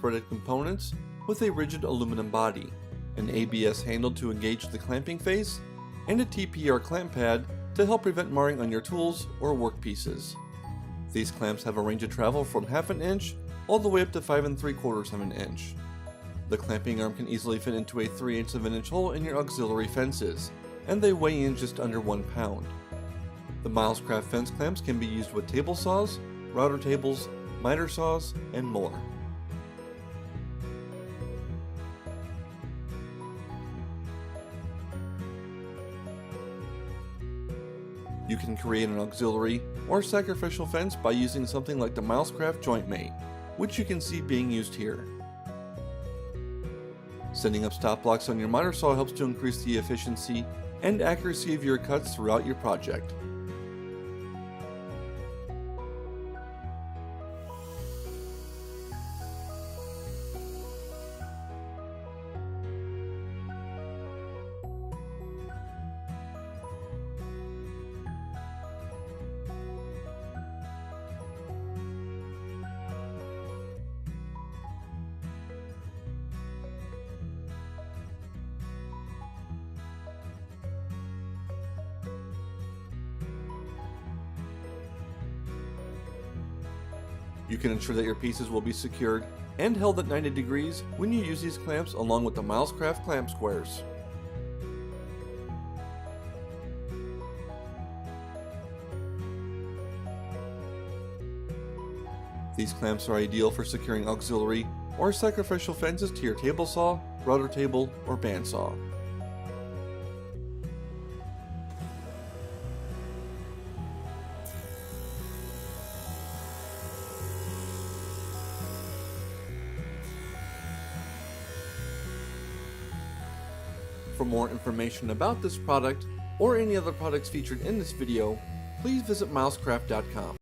threaded components with a rigid aluminum body, an ABS handle to engage the clamping face, and a TPR clamp pad to help prevent marring on your tools or workpieces. These clamps have a range of travel from ½ an inch all the way up to 5 3/4 of an inch. The clamping arm can easily fit into a 3/8 of an inch hole in your auxiliary fences, and they weigh in just under 1 pound. The Milescraft fence clamps can be used with table saws, router tables, miter saws, and more. You can create an auxiliary or sacrificial fence by using something like the Milescraft joint mate, which you can see being used here. Setting up stop blocks on your miter saw helps to increase the efficiency and accuracy of your cuts throughout your project. You can ensure that your pieces will be secured and held at 90 degrees when you use these clamps along with the Milescraft clamp squares. These clamps are ideal for securing auxiliary or sacrificial fences to your table saw, router table, or bandsaw. For more information about this product or any other products featured in this video, please visit milescraft.com.